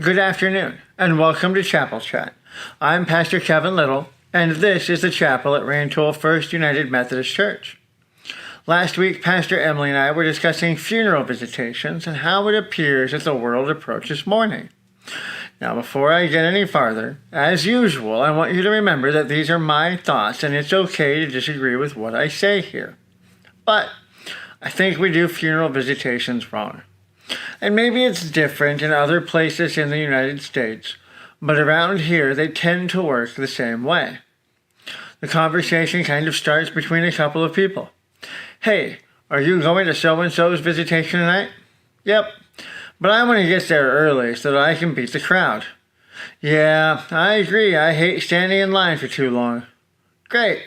Good afternoon, and welcome to Chapel Chat. I'm Pastor Kevin Little, and this is the chapel at Rantoul First United Methodist Church. Last week, Pastor Emily and I were discussing funeral visitations and how it appears as the world approaches mourning. Now, before I get any farther, as usual, I want you to remember that these are my thoughts, and it's okay to disagree with what I say here. But I think we do funeral visitations wrong. And maybe it's different in other places in the United States, but around here they tend to work the same way. The conversation kind of starts between a couple of people. Hey, are you going to so-and-so's visitation tonight? Yep, but I want to get there early so that I can beat the crowd. Yeah, I agree. I hate standing in line for too long. Great.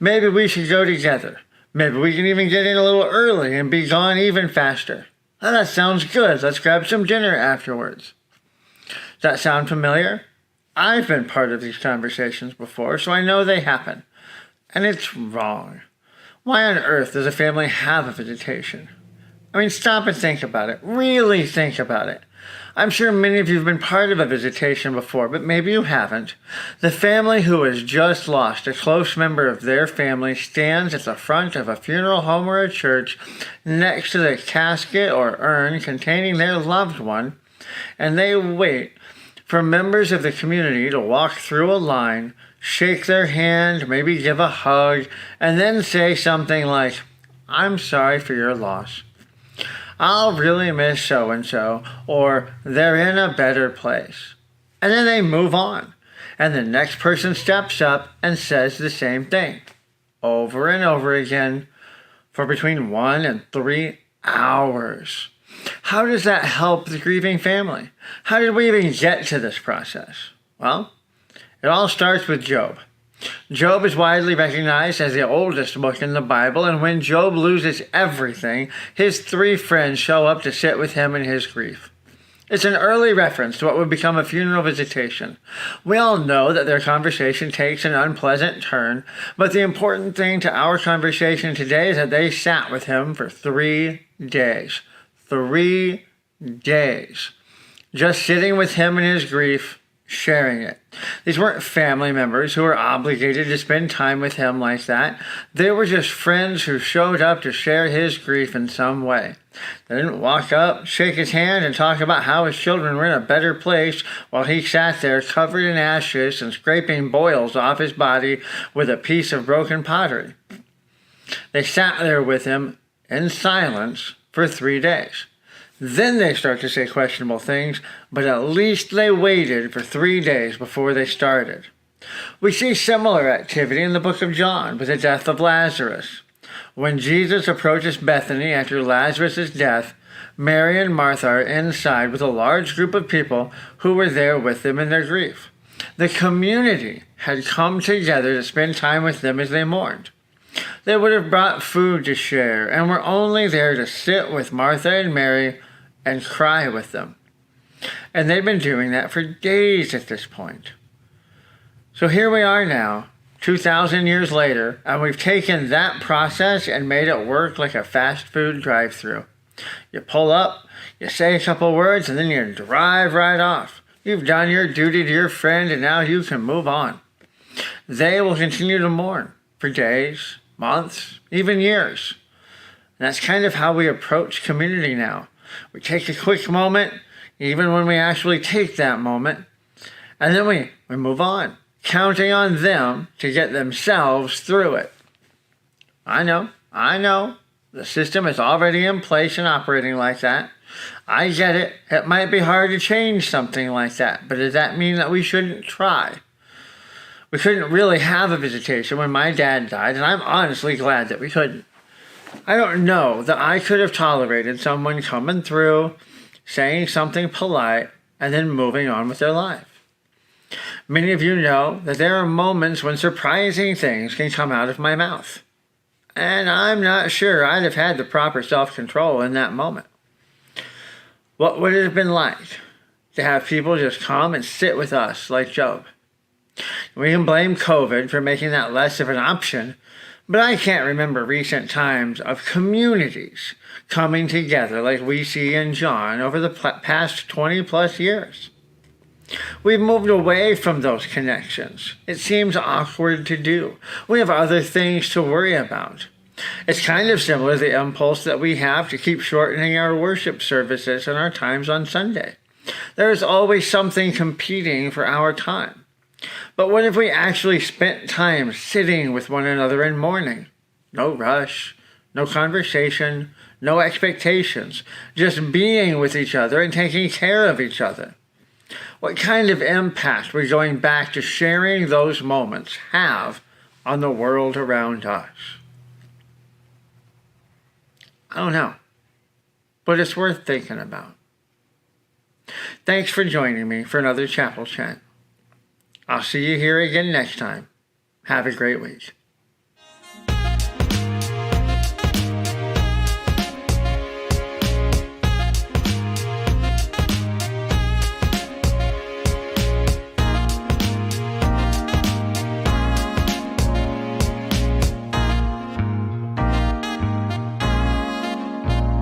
Maybe we should go together. Maybe we can even get in a little early and be gone even faster. Oh, that sounds good. Let's grab some dinner afterwards. Does that sound familiar? I've been part of these conversations before, so I know they happen. And it's wrong. Why on earth does a family have a visitation? I mean, stop and think about it. Really think about it. I'm sure many of you have been part of a visitation before, but maybe you haven't. The family who has just lost a close member of their family stands at the front of a funeral home or a church next to the casket or urn containing their loved one, and they wait for members of the community to walk through a line, shake their hand, maybe give a hug, and then say something like, "I'm sorry for your loss. I'll really miss so-and-so," or "they're in a better place." And then they move on. And the next person steps up and says the same thing over and over again for between 1 and 3 hours. How does that help the grieving family? How did we even get to this process? Well, it all starts with Job. Job is widely recognized as the oldest book in the Bible, and when Job loses everything, his 3 friends show up to sit with him in his grief. It's an early reference to what would become a funeral visitation. We all know that their conversation takes an unpleasant turn, but the important thing to our conversation today is that they sat with him for 3 days. 3 days. Just sitting with him in his grief, sharing it. These weren't family members who were obligated to spend time with him like that. They were just friends who showed up to share his grief in some way. They didn't walk up, shake his hand, and talk about how his children were in a better place while he sat there covered in ashes and scraping boils off his body with a piece of broken pottery. They sat there with him in silence for 3 days. Then they start to say questionable things, but at least they waited for 3 days before they started. We see similar activity in the book of John with the death of Lazarus. When Jesus approaches Bethany after Lazarus' death, Mary and Martha are inside with a large group of people who were there with them in their grief. The community had come together to spend time with them as they mourned. They would have brought food to share and were only there to sit with Martha and Mary and cry with them. And they'd been doing that for days at this point. So here we are now, 2,000 years later, and we've taken that process and made it work like a fast food drive-thru. You pull up, you say a couple words, and then you drive right off. You've done your duty to your friend, and now you can move on. They will continue to mourn for days, months, even years. And that's kind of how we approach community now. We take a quick moment, even when we actually take that moment, and then we move on, counting on them to get themselves through it. I know, the system is already in place and operating like that. I get it. It might be hard to change something like that, but does that mean that we shouldn't try? We couldn't really have a visitation when my dad died, and I'm honestly glad that we couldn't. I don't know that I could have tolerated someone coming through, saying something polite, and then moving on with their life. Many of you know that there are moments when surprising things can come out of my mouth. And I'm not sure I'd have had the proper self-control in that moment. What would it have been like to have people just come and sit with us like Job? We can blame COVID for making that less of an option, but I can't remember recent times of communities coming together like we see in John over the past 20 plus years. We've moved away from those connections. It seems awkward to do. We have other things to worry about. It's kind of similar to the impulse that we have to keep shortening our worship services and our times on Sunday. There is always something competing for our time. But what if we actually spent time sitting with one another in mourning? No rush, no conversation, no expectations, just being with each other and taking care of each other. What kind of impact would going back to sharing those moments have on the world around us? I don't know, but it's worth thinking about. Thanks for joining me for another Chapel Chat. I'll see you here again next time. Have a great week.